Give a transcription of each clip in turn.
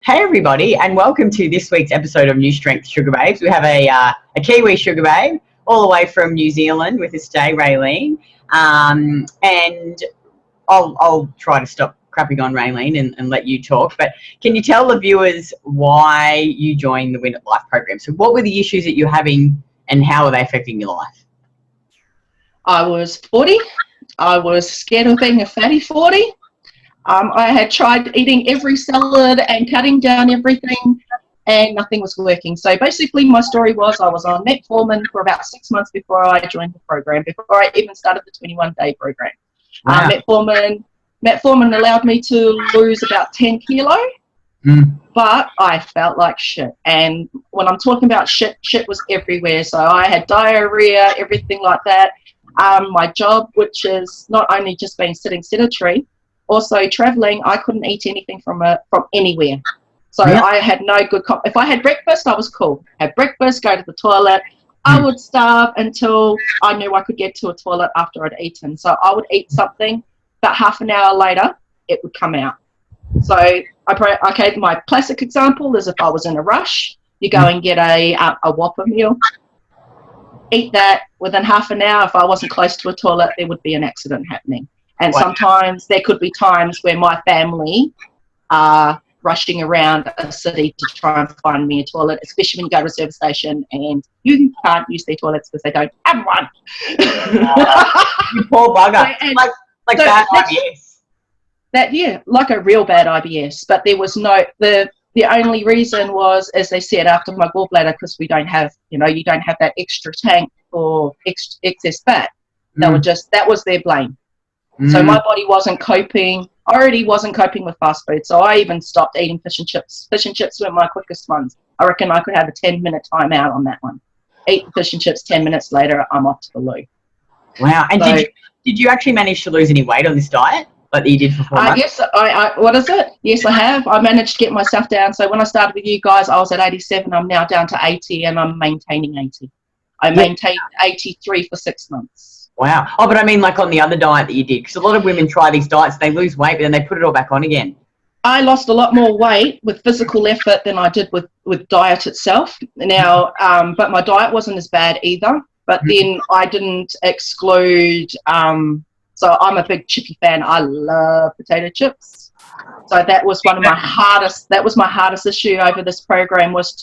Hey everybody, and welcome to this week's episode of New Strength Sugar Babes. We have a Kiwi sugar babe all the way from New Zealand with us today, Raylene. And I'll try to stop crapping on Raylene and let you talk. But can you tell the viewers why you joined the Win at Life program? So what were the issues that you're having and how are they affecting your life? I was 40. I was scared of being a fatty 40. I had tried eating every salad and cutting down everything, and nothing was working. So basically my story was I was on metformin for about 6 months before I joined the program, before I even started the 21-day program. Wow. Metformin allowed me to lose about 10 kilo, but I felt like shit. And when I'm talking about shit was everywhere. So I had diarrhea, everything like that. My job, which is not only just being sitting sedentary, also traveling, I couldn't eat anything from anywhere. So yeah. I had no good, if I had breakfast, I was cool. Have breakfast, go to the toilet. I would starve until I knew I could get to a toilet after I'd eaten. So I would eat something, about half an hour later, it would come out. So, okay, my classic example is if I was in a rush, you go and get a Whopper meal, eat that, within half an hour, if I wasn't close to a toilet, there would be an accident happening. And sometimes there could be times where my family are rushing around a city to try and find me a toilet, especially when you go to a service station and you can't use their toilets because they don't have one. You poor bugger. Like so bad IBS. Like a real bad IBS. But there was the only reason was, as they said, after my gallbladder, because we don't have, you don't have that extra tank for excess fat. That was their blame. So my body wasn't coping. I already wasn't coping with fast food. So I even stopped eating fish and chips. Fish and chips were my quickest ones. I reckon I could have a 10-minute timeout on that one. Eat the fish and chips, 10 minutes later, I'm off to the loo. Wow. And so, did you actually manage to lose any weight on this diet like you did for 4 months? Yes, what is it? Yes, I have. I managed to get myself down. So when I started with you guys, I was at 87. I'm now down to 80 and I'm maintaining 80. I maintained 83 for 6 months. Wow. Oh, but I mean like on the other diet that you did, because a lot of women try these diets, they lose weight, but then they put it all back on again. I lost a lot more weight with physical effort than I did with diet itself. Now, but my diet wasn't as bad either. But then I didn't exclude, so I'm a big chippy fan. I love potato chips. So that was my hardest issue over this program was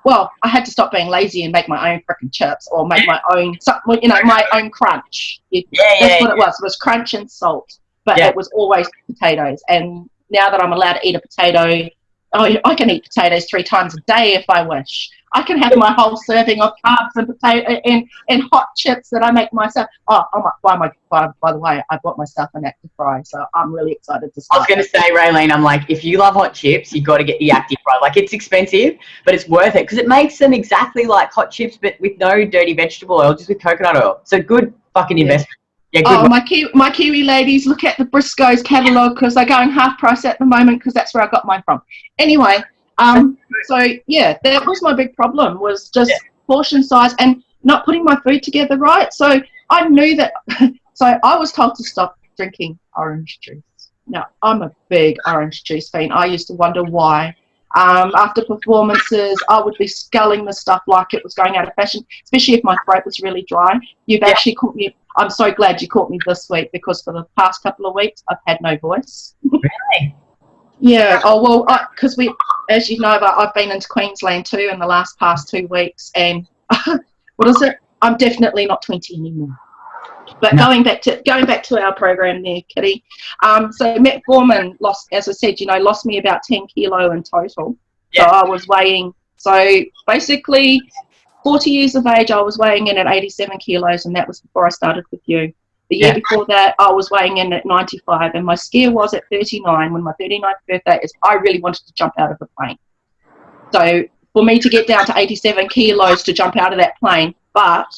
I had to stop being lazy and make my own freaking chips or make my own, my own crunch. That's what it was. It was crunch and salt, but it was always potatoes. And now that I'm allowed to eat a potato, I can eat potatoes 3 times a day if I wish. I can have my whole serving of carbs and potato and hot chips that I make myself. By the way, I bought myself an Active Fry, so I'm really excited to start. I was going to say, Raylene, I'm like, if you love hot chips, you've got to get the Active Fry. Like, it's expensive, but it's worth it because it makes them exactly like hot chips, but with no dirty vegetable oil, just with coconut oil. So good fucking investment. Yeah, good. My Kiwi ladies, look at the Briscoe's catalogue because they're going half price at the moment because that's where I got mine from. Anyway, that was my big problem was just portion size and not putting my food together right. So I knew that. So I was told to stop drinking orange juice. Now, I'm a big orange juice fiend. I used to wonder why. After performances, I would be sculling the stuff like it was going out of fashion, especially if my throat was really dry. You've actually caught me. I'm so glad you caught me this week because for the past couple of weeks, I've had no voice. Really? Yeah. Oh, well, because as you know, I've been into Queensland too in the past 2 weeks. And what is it? I'm definitely not 20 anymore. But going back to our program there, Kitty. So metformin lost me about 10 kilo in total. Yeah. So I was weighing. So basically, 40 years of age, I was weighing in at 87 kilos, and that was before I started with you. The year before that, I was weighing in at 95, and my scare was at 39. When my 39th birthday is, I really wanted to jump out of the plane. So for me to get down to 87 kilos to jump out of that plane, but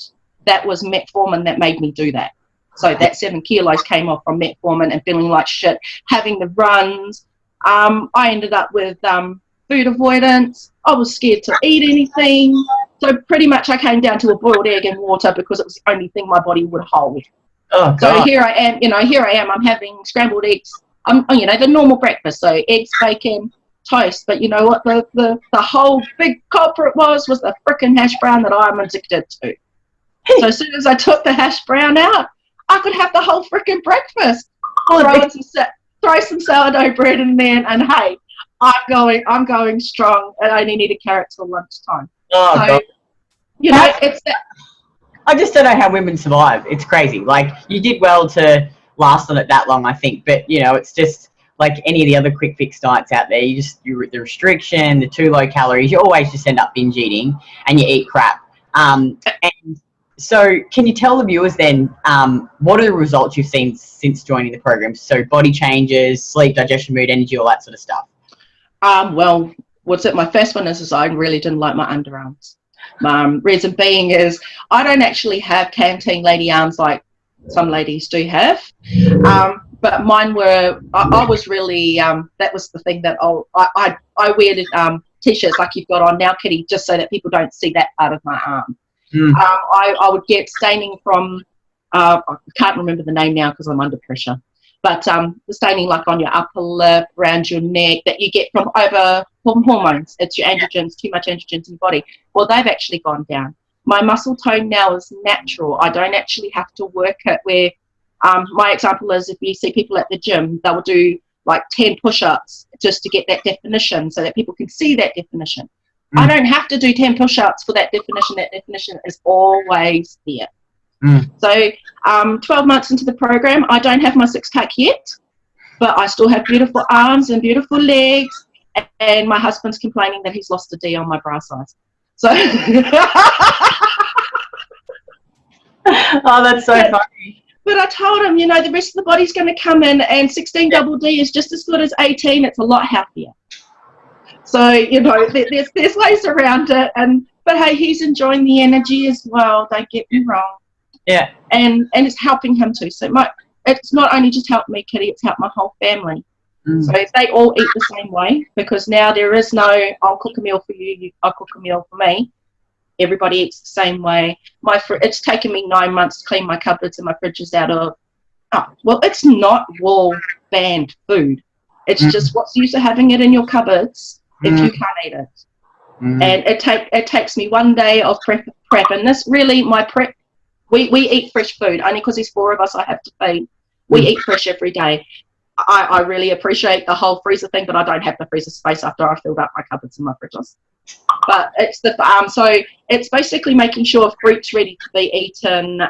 that was metformin that made me do that. So that 7 kilos came off from metformin and feeling like shit, having the runs. I ended up with food avoidance. I was scared to eat anything. So pretty much I came down to a boiled egg and water because it was the only thing my body would hold. Oh, God. So here I am, I'm having scrambled eggs, the normal breakfast. So eggs, bacon, toast. But you know what the whole big culprit was the frickin' hash brown that I'm addicted to. So as soon as I took the hash brown out, I could have the whole frickin' breakfast. Throw some sourdough bread in there, and hey, I'm going strong. And I only need a carrot till lunchtime. Oh, so, God. You know, it's that. I just don't know how women survive. It's crazy. Like, you did well to last on it that long, I think. But, you know, it's just like any of the other quick fix diets out there. The restriction, the too low calories, you always just end up binge eating and you eat crap. And so can you tell the viewers then, what are the results you've seen since joining the program? So body changes, sleep, digestion, mood, energy, all that sort of stuff. Well, my first one is I really didn't like my underarms. Reason being is I don't actually have canteen lady arms like some ladies do have, but mine were, I was really, that was the thing that I wear t-shirts like you've got on now, Kitty, just so that people don't see that part of my arm. I would get staining from, I can't remember the name now because I'm under pressure, but the staining like on your upper lip, around your neck, that you get from hormones. It's your androgens, too much androgens in your body. Well, they've actually gone down. My muscle tone now is natural. I don't actually have to work it where, my example is if you see people at the gym, they will do like 10 push-ups just to get that definition so that people can see that definition. I don't have to do 10 push-ups for that definition. That definition is always there. So 12 months into the program, I don't have my six-pack yet, but I still have beautiful arms and beautiful legs, and my husband's complaining that he's lost a D on my bra size. So oh, that's so funny. But I told him, you know, the rest of the body's going to come in, and 16 double D is just as good as 18. It's a lot healthier. So, you know, there's ways around it. But hey, he's enjoying the energy as well. Don't get me wrong. Yeah. And it's helping him too. So it's not only just helped me, Kitty, it's helped my whole family. So if they all eat the same way, because now there is no, I'll cook a meal for you, I'll cook a meal for me. Everybody eats the same way. It's taken me 9 months to clean my cupboards and my fridges out of, well, it's not wall banned food. It's just what's used to having it in your cupboards if you can't eat it. And it takes me 1 day of prep. And this really, my prep, we eat fresh food. Only because there's 4 of us I have to feed. We eat fresh every day. I really appreciate the whole freezer thing, but I don't have the freezer space after I filled up my cupboards and my fridges. But it's so it's basically making sure fruit's ready to be eaten,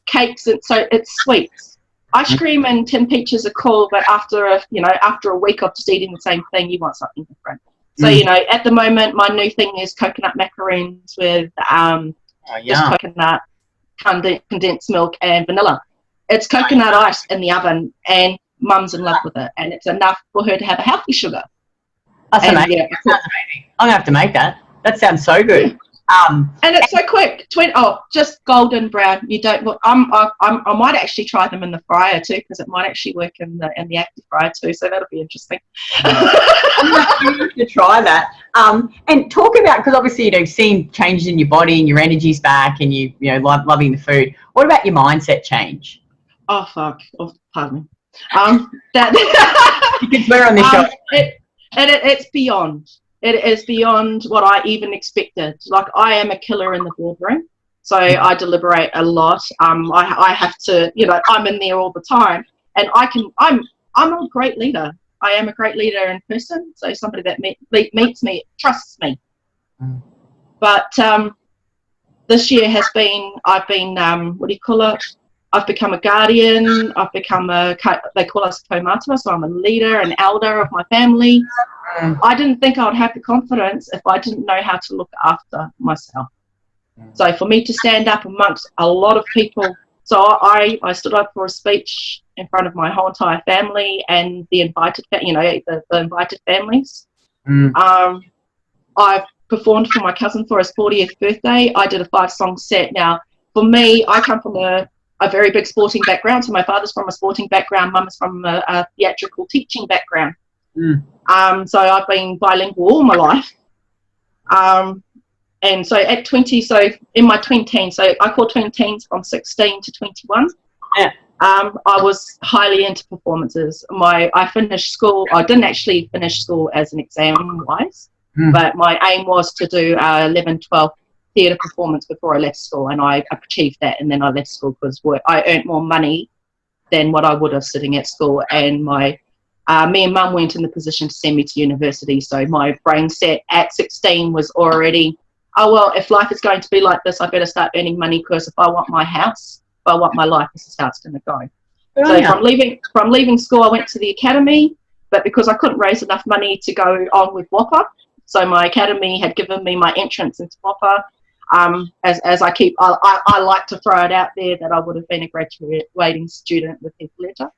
cakes, and so it's sweets. Ice cream and tin peaches are cool, but after a week of just eating the same thing, you want something different. So you know, at the moment, my new thing is coconut macaroons with just coconut, condensed milk, and vanilla. It's coconut ice in the oven, and Mum's in love with it, and it's enough for her to have a healthy sugar. That's amazing. Yeah, that sounds amazing. I'm gonna have to make that. That sounds so good. And it's so quick. Just golden brown. You don't. Well, I might actually try them in the fryer too, because it might actually work in the active fryer too. So that'll be interesting. I'm going to try that. And talk about, because obviously you've seen changes in your body and your energy's back, and you loving the food. What about your mindset change? Oh fuck! Oh, pardon me. That you can swear on this show. It's beyond. It is beyond what I even expected. Like, I am a killer in the boardroom, so I deliberate a lot. I have to, I'm in there all the time, and I'm a great leader. I am a great leader in person. So somebody that meets me trusts me. But this year has been, I've been, what do you call it? I've become a guardian. I've become they call us kaumātua, so I'm a leader, an elder of my family. I didn't think I would have the confidence if I didn't know how to look after myself. So for me to stand up amongst a lot of people, so I stood up for a speech in front of my whole entire family and the invited, the invited families. I've performed for my cousin for his 40th birthday. I did a 5-song set. Now, for me, I come from a very big sporting background. So my father's from a sporting background, mum is from a theatrical teaching background. So I've been bilingual all my life. And so at 20, so in my twin teens, so I call twin teens from 16 to 21. I was highly into performances. I finished school. I didn't actually finish school as an exam-wise, but my aim was to do 11, 12 theatre performance before I left school, and I achieved that, and then I left school because I earned more money than what I would have sitting at school, and me and Mum weren't in the position to send me to university, so my brain set at 16 was already, oh well, if life is going to be like this, I better start earning money, because if I want my house, if I want my life, this is how it's going to go. So from leaving school, I went to the academy, but because I couldn't raise enough money to go on with WAPA, so my academy had given me my entrance into WAPA. As I like to throw it out there that I would have been a graduating student with head letter.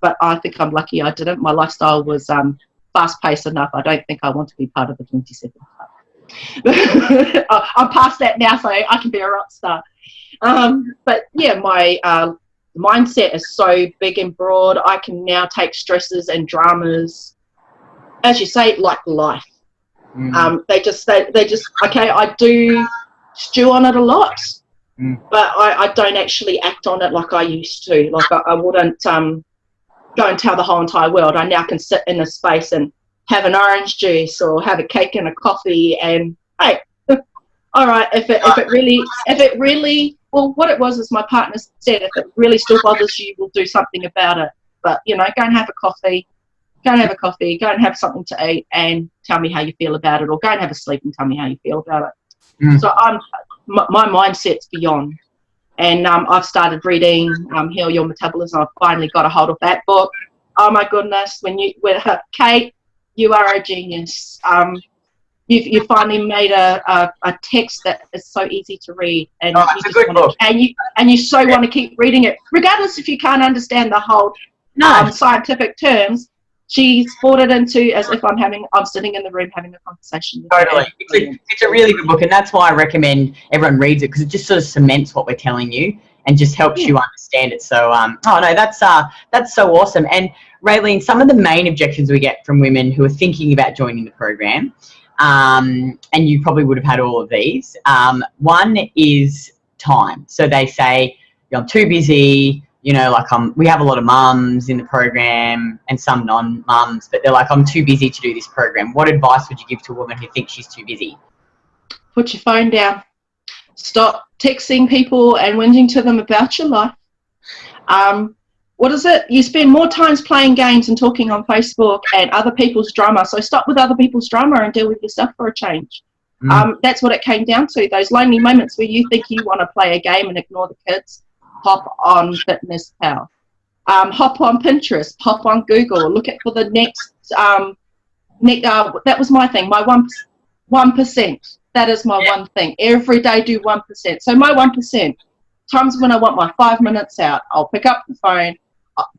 But I think I'm lucky I didn't. My lifestyle was fast-paced enough. I don't think I want to be part of the 27 club. I'm past that now, so I can be a rock star. But yeah, my mindset is so big and broad. I can now take stresses and dramas, as you say, like life. They just okay, I do stew on it a lot, but I don't actually act on it like I used to. Like I wouldn't go and tell the whole entire world. I now can sit in a space and have an orange juice or have a cake and a coffee, and hey, all right, if it really, well, what it was is my partner said, if it really still bothers you, we'll do something about it. But, you know, go and have a coffee, go and have something to eat and tell me how you feel about it, or go and have a sleep and tell me how you feel about it. So my mindset's beyond. And I've started reading Heal Your Metabolism. I've finally got a hold of that book. Oh my goodness, Kate, you are a genius. You finally made a text that is so easy to read, and you so want to keep reading it, regardless if you can't understand the whole scientific terms. She's brought it into as if I'm sitting in the room having a conversation. Totally, it's a really good book, and that's why I recommend everyone reads it, because it just sort of cements what we're telling you and just helps you understand it. So, that's so awesome. And Raylene, some of the main objections we get from women who are thinking about joining the program. And you probably would have had all of these. One is time. So they say, I'm too busy, you know, like we have a lot of mums in the program and some non-mums, but they're like, I'm too busy to do this program. What advice would you give to a woman who thinks she's too busy? Put your phone down. Stop texting people and whinging to them about your life. What is it? You spend more times playing games and talking on Facebook and other people's drama. So stop with other people's drama and deal with yourself for a change. That's what it came down to. Those lonely moments where you think you want to play a game and ignore the kids. Hop on Fitness Pal. Hop on Pinterest. Hop on Google. Look for the next. That was my thing. My 1%. That is my one thing. Every day do 1%. So my 1%. Times when I want my 5 minutes out, I'll pick up the phone.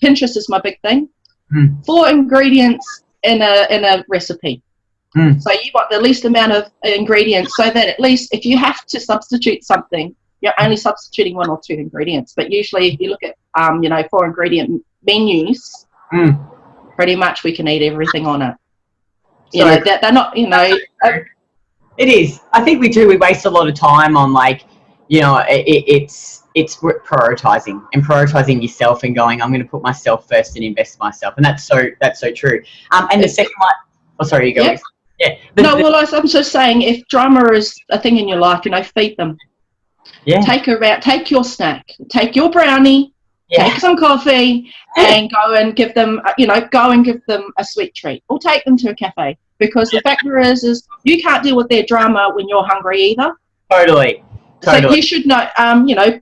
Pinterest is my big thing. 4 ingredients in a recipe. So you want the least amount of ingredients, so that at least if you have to substitute something, you're only substituting 1 or 2 ingredients. But usually if you look at 4 ingredient menus, pretty much we can eat everything on it. They're not, it is. I think we do. We waste a lot of time on it's prioritizing and prioritizing yourself and going, I'm going to put myself first and invest in myself. And that's so true. And the second one, oh, sorry, you go. Yeah. I'm just saying, if drama is a thing in your life, feed them. Yeah. Take your snack, take your brownie, take some coffee, and go and give them, a sweet treat, or take them to a cafe. Because the factor is you can't deal with their drama when you're hungry either. Totally. So you should know,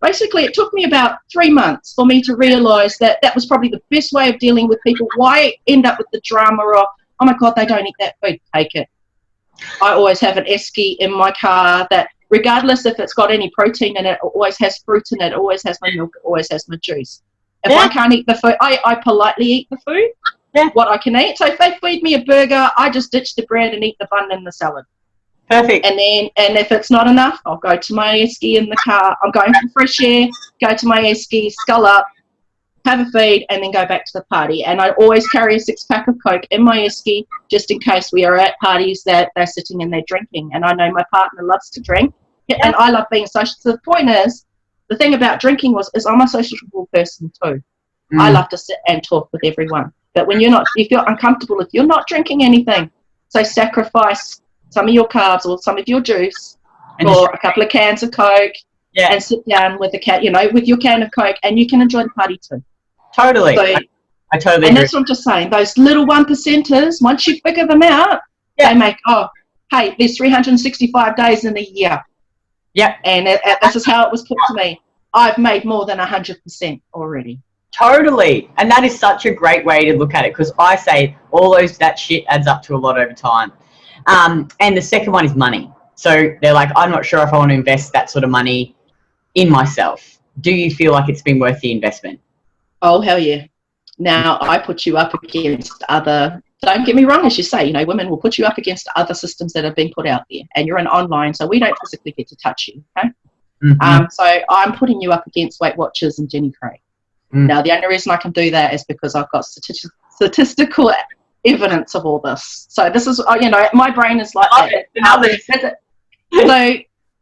basically it took me about 3 months for me to realise that was probably the best way of dealing with people. Why end up with the drama of, oh my God, they don't eat that food, take it. I always have an esky in my car that, regardless if it's got any protein in it, always has fruit in it, always has my milk, always has my juice. If I can't eat the food, I politely eat the food, what I can eat. So if they feed me a burger, I just ditch the bread and eat the bun and the salad. Perfect. And if it's not enough, I'll go to my esky in the car. I'm going for fresh air, go to my esky, scull up, have a feed, and then go back to the party. And I always carry a 6-pack of Coke in my esky, just in case we are at parties that they're sitting and they're drinking. And I know my partner loves to drink, and I love being social. So the point is, the thing about drinking is I'm a sociable person too. I love to sit and talk with everyone. But when you feel uncomfortable if you're not drinking anything, so sacrifice some of your carbs or some of your juice or a couple of cans of Coke and sit down with with your can of Coke, and you can enjoy the party too. Totally. So, I totally agree. And that's what I'm just saying. Those little 1%ers, once you figure them out, they make, hey, there's 365 days in a year. Yeah. And this is how it was put to me. I've made more than 100% already. Totally. And that is such a great way to look at it, because I say that shit adds up to a lot over time. And the second one is money. So they're like, I'm not sure if I want to invest that sort of money in myself. Do you feel like it's been worth the investment? Oh, hell yeah. Now, I put you up against other, don't get me wrong, as you say, women will put you up against other systems that have been put out there, and you're an online, so we don't physically get to touch you, okay? So I'm putting you up against Weight Watchers and Jenny Craig. Now, the only reason I can do that is because I've got statistical evidence of all this. So this is, my brain is like that. So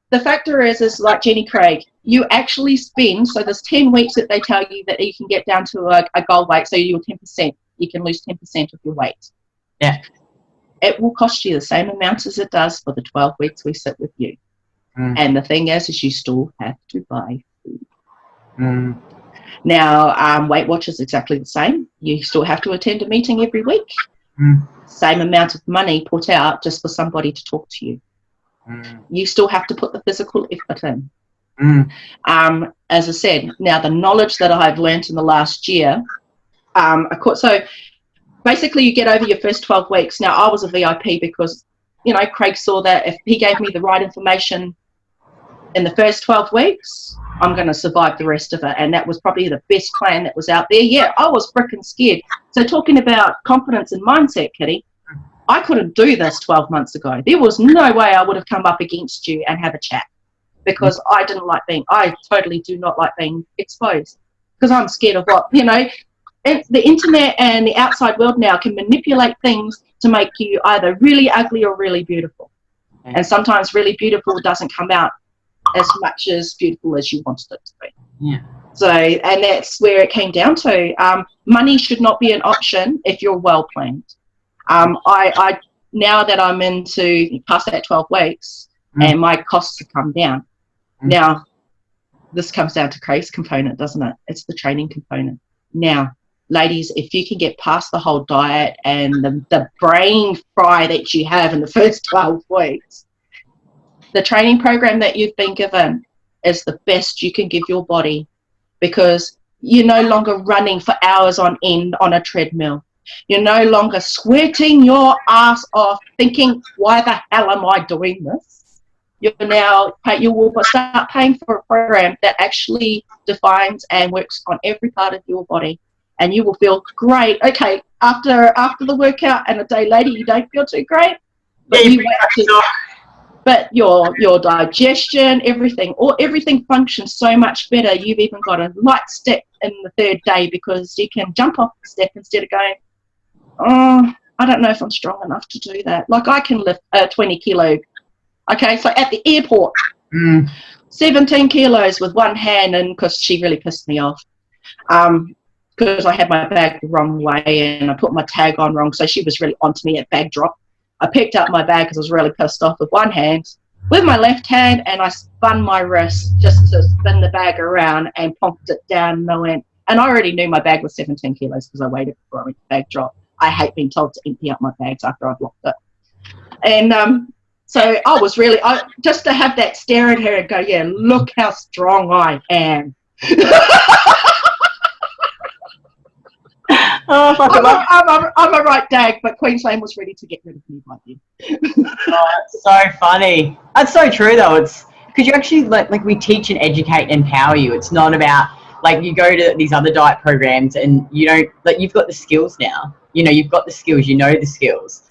the factor is like Jenny Craig, you actually spend, so there's 10 weeks that they tell you that you can get down to a goal weight, so you're 10%, you can lose 10% of your weight. Yeah. It will cost you the same amount as it does for the 12 weeks we sit with you. And the thing is you still have to buy food. Now, Weight Watchers is exactly the same. You still have to attend a meeting every week. Same amount of money put out just for somebody to talk to you. You still have to put the physical effort in. As I said, now the knowledge that I've learned in the last year, so basically you get over your first 12 weeks. Now, I was a VIP because, Craig saw that if he gave me the right information in the first 12 weeks, I'm going to survive the rest of it. And that was probably the best plan that was out there. Yeah, I was freaking scared. So talking about confidence and mindset, Kitty, I couldn't do this 12 months ago. There was no way I would have come up against you and have a chat, because I totally do not like being exposed, because I'm scared of what, the internet and the outside world now can manipulate things to make you either really ugly or really beautiful. And sometimes really beautiful doesn't come out as much as beautiful as you wanted it to be. Yeah. So, and that's where it came down to. Money should not be an option if you're well planned. I now that I'm into past that 12 weeks and my costs have come down. Now, this comes down to Craig's component, doesn't it? It's the training component. Now, ladies, if you can get past the whole diet and the brain fry that you have in the first 12 weeks, the training program that you've been given is the best you can give your body, because you're no longer running for hours on end on a treadmill. You're no longer sweating your ass off thinking, why the hell am I doing this? You will start paying for a program that actually defines and works on every part of your body, and you will feel great. Okay, after the workout and a day later you don't feel too great, but but your digestion, everything functions so much better. You've even got a light step in the third day, because you can jump off the step instead of going, oh, I don't know if I'm strong enough to do that. Like, I can lift 20 kilo. Okay, so at the airport, 17 kilos with one hand, and because she really pissed me off. Because I had my bag the wrong way and I put my tag on wrong, so she was really onto me at bag drop. I picked up my bag because I was really pissed off with one hand, with my left hand, and I spun my wrist just to spin the bag around and plonked it down, and I went, and I already knew my bag was 17 kilos because I weighed it before I went to bag drop. I hate being told to empty out my bags after I've locked it. And so I was really, just to have that stare at her and go, yeah, look how strong I am. I'm a right dag, but Queensland was ready to get rid of me by then. Oh, that's so funny. That's so true, though. It's because you actually, like we teach and educate and empower you. It's not about, like, you go to these other diet programs and you don't, like, you've got the skills now. You've got the skills, the skills,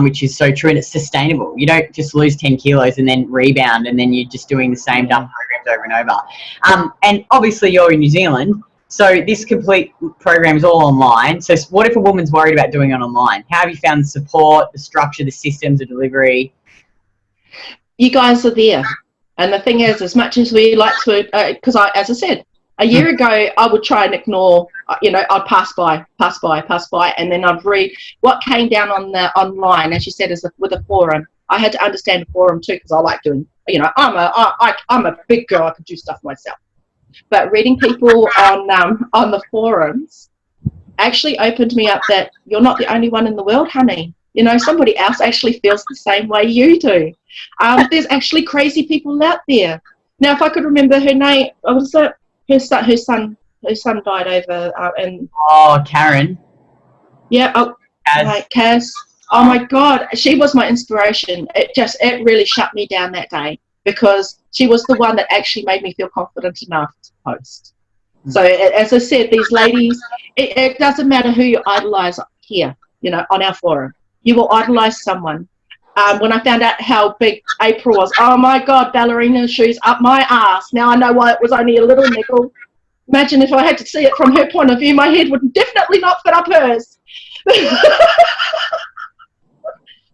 which is so true, and it's sustainable. You don't just lose 10 kilos and then rebound and then you're just doing the same dumb programs over and over. And obviously you're in New Zealand, so this complete program is all online. So what if a woman's worried about doing it online? How have you found the support, the structure, the systems, the delivery? You guys are there. And the thing is, as much as we like to, because as I said, a year ago, I would try and ignore, I'd pass by, and then I'd read what came down on the online, as you said, with a forum. I had to understand the forum too, because I like doing, I'm a big girl, I could do stuff myself. But reading people on the forums actually opened me up that you're not the only one in the world, honey. Somebody else actually feels the same way you do. There's actually crazy people out there. Now, if I could remember her name, what was it? Her son died over in. Oh, Karen. Yeah. Oh, Kaz. Oh my God, she was my inspiration. It really shut me down that day, because she was the one that actually made me feel confident enough to post. So as I said, these ladies, it doesn't matter who you idolize here, on our forum. You will idolize someone. When I found out how big April was, oh my God, ballerina shoes up my ass. Now I know why it was only a little niggle. Imagine if I had to see it from her point of view, my head would definitely not fit up hers.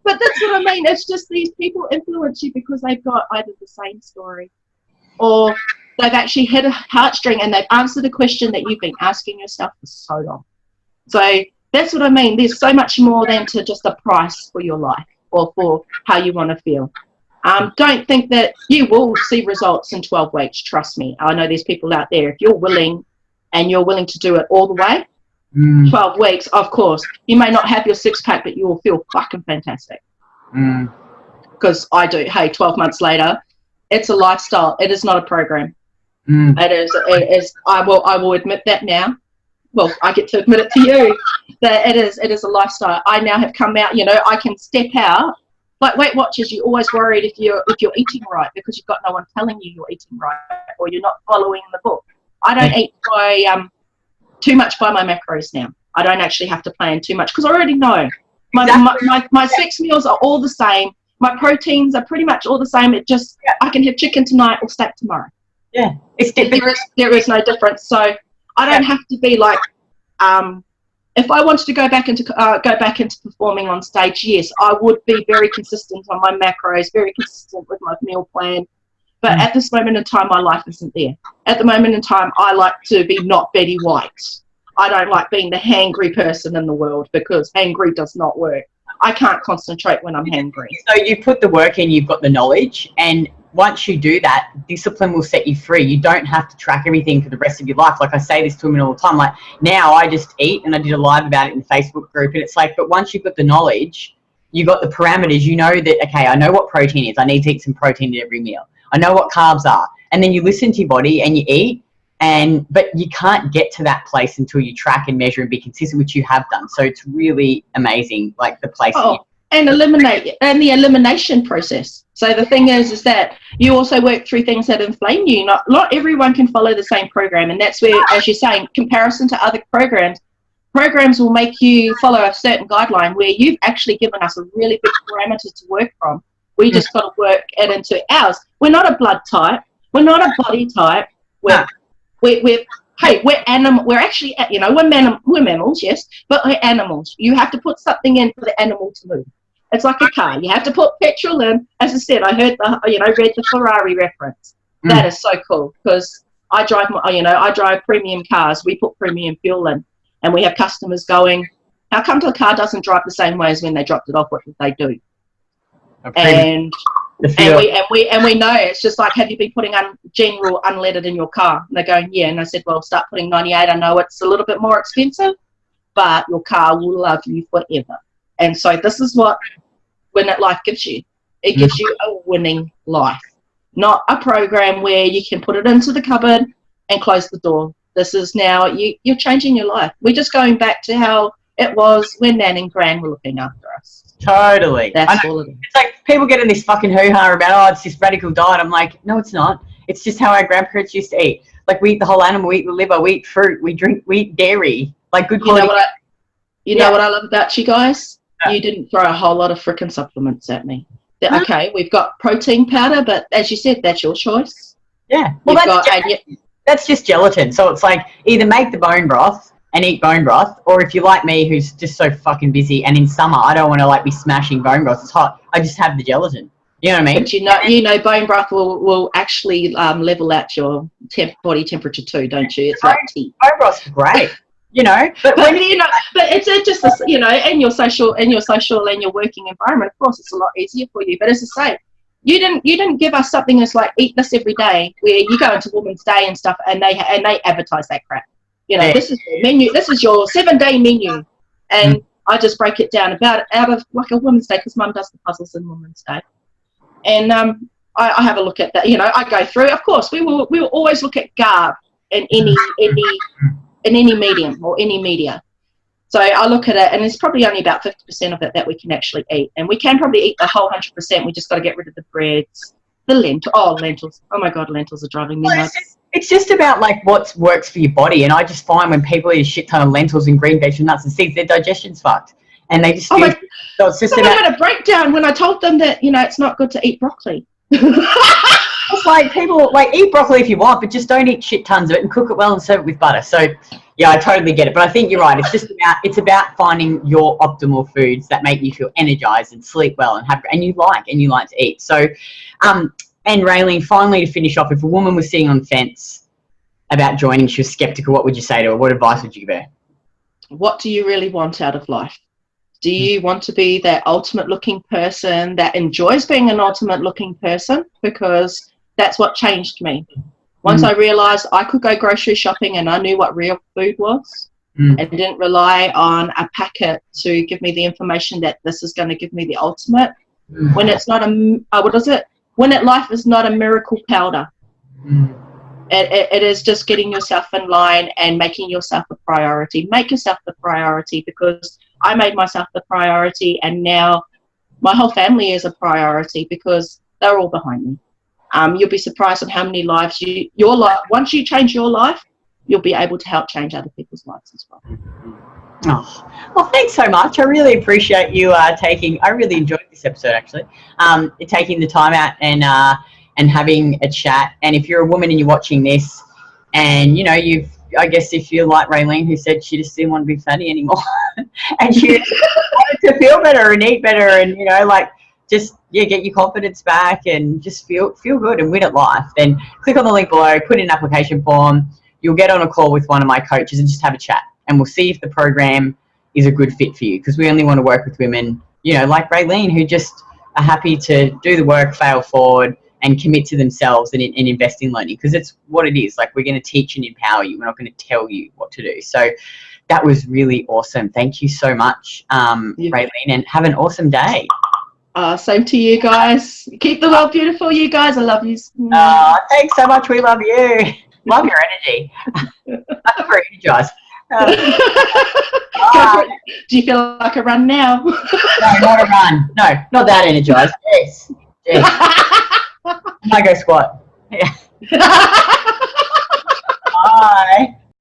But that's what I mean. It's just these people influence you because they've got either the same story, or they've actually hit a heartstring and they've answered a question that you've been asking yourself for so long. So that's what I mean. There's so much more than to just a price for your life or for how you want to feel. Don't think that you will see results in 12 weeks. Trust me. I know there's people out there. If you're willing and you're willing to do it all the way, 12 weeks, of course. You may not have your six-pack, but you will feel fucking fantastic. Because I do. Hey, 12 months later, it's a lifestyle. It is not a program. It is. I will admit that now. Well, I get to admit it to you that it is a lifestyle. I now have come out. I can step out. Like Weight Watchers, you're always worried if you're eating right because you've got no one telling you you're eating right or you're not following the book. I don't eat by too much by my macros now. I don't actually have to plan too much because I already know. My 6 meals are all the same. My proteins are pretty much all the same. It just I can have chicken tonight or steak tomorrow. Yeah, there is no difference. So I don't have to be like if I wanted to go back into performing on stage, yes, I would be very consistent on my macros, very consistent with my meal plan. But at this moment in time, my life isn't there. At the moment in time, I like to be not Betty White. I don't like being the hangry person in the world because hangry does not work. I can't concentrate when I'm hangry. So you put the work in, you've got the knowledge, and once you do that, discipline will set you free. You don't have to track everything for the rest of your life. Like I say this to women all the time, like now I just eat, and I did a live about it in the Facebook group, and it's like, but once you've got the knowledge, you got the parameters, you know that, okay, I know what protein is. I need to eat some protein at every meal. I know what carbs are. And then you listen to your body and you eat, but you can't get to that place until you track and measure and be consistent, which you have done. So it's really amazing, like the place. And the elimination process. So the thing is that you also work through things that inflame you. Not everyone can follow the same program, and that's where, as you're saying, comparison to other programs will make you follow a certain guideline where you've actually given us a really big parameter to work from. We just got to work it into ours. We're not a blood type. We're not a body type. We're animal. We're actually, we're mammals, yes, but we're animals. You have to put something in for the animal to move. It's like a car. You have to put petrol in. As I said, I heard read the Ferrari reference. That is so cool because I drive premium cars. We put premium fuel in, and we have customers going, how come the car doesn't drive the same way as when they dropped it off? What did they do? And we know it's just like, have you been putting general unleaded in your car? And they're going, yeah. And I said, well, start putting 98. I know it's a little bit more expensive, but your car will love you forever. And so this is what Win It Life gives you. It gives you a winning life, not a program where you can put it into the cupboard and close the door. This is now you're changing your life. We're just going back to how it was when Nan and Gran were looking after us. Totally. That's all it is. It's like people get in this fucking hoo-ha about, it's this radical diet. I'm like, no, it's not. It's just how our grandparents used to eat. Like, we eat the whole animal, we eat the liver, we eat fruit, we eat dairy, like good quality. You know what I love about you guys? Yeah. You didn't throw a whole lot of frickin' supplements at me. Okay, we've got protein powder, but as you said, that's your choice. Yeah. Well, that's just gelatin. So it's like either make the bone broth and eat bone broth, or if you're like me, who's just so fucking busy, and in summer I don't want to like be smashing bone broth, it's hot, I just have the gelatin. You know what I mean? But you know, bone broth will actually level out your body temperature too, don't you? It's like tea. Bone broth's great. You know, but you know, but it's just this, you know, in your social and your working environment, of course, it's a lot easier for you. But as I say, you didn't give us something that's like eat this every day, where you go into Women's Day and stuff, and they advertise that crap. You know, this is your menu. This is your 7-day menu, and I just break it down out of like a Women's Day, because Mum does the puzzles in Women's Day, and I have a look at that. You know, I go through. Of course, we will always look at carb in any medium or any media. So I look at it, and it's probably only about 50% of it that we can actually eat. And we can probably eat the whole 100%. We just got to get rid of the breads, the lentils. Oh my God, lentils are driving me nuts. It's just about like what works for your body. And I just find when people eat a shit ton of lentils and green vegetables, nuts and seeds, their digestion's fucked. And they just so it's just about... I had a breakdown when I told them that, you know, it's not good to eat broccoli. It's like people like eat broccoli if you want, but just don't eat shit tons of it and cook it well and serve it with butter. So yeah, I totally get it. But I think you're right. It's about finding your optimal foods that make you feel energized and sleep well and you like to eat. So and Raylene, finally, to finish off, if a woman was sitting on the fence about joining, she was skeptical, what would you say to her? What advice would you give her? What do you really want out of life? Do you want to be that ultimate looking person that enjoys being an ultimate looking person? Because that's what changed me. Once I realized I could go grocery shopping and I knew what real food was and didn't rely on a packet to give me the information that this is going to give me the ultimate. When it's not life is not a miracle powder. It is just getting yourself in line and making yourself a priority. Make yourself the priority, because I made myself the priority, and now my whole family is a priority because they're all behind me. You'll be surprised at how many lives once you change your life, you'll be able to help change other people's lives as well. Oh, well, thanks so much. I really appreciate you I really enjoyed this episode, actually. Taking the time out and having a chat. And if you're a woman and you're watching this, and you know, I guess if you're like Raylene, who said she just didn't want to be fatty anymore, and she wanted to feel better and eat better, and you know, like just get your confidence back and just feel good and win at life, then click on the link below, put in an application form. You'll get on a call with one of my coaches and just have a chat, and we'll see if the program is a good fit for you, because we only want to work with women, you know, like Raylene, who just are happy to do the work, fail forward, and commit to themselves and invest in learning, because it's what it is. Like, we're going to teach and empower you. We're not going to tell you what to do. So that was really awesome. Thank you so much, Raylene, and have an awesome day. Same to you guys. Keep the world beautiful, you guys. I love you. Thanks so much. We love you. Love your energy. I'm very energized. Do you feel like a run now? No, not a run. No, not that energized. Yes. I go squat. Yeah.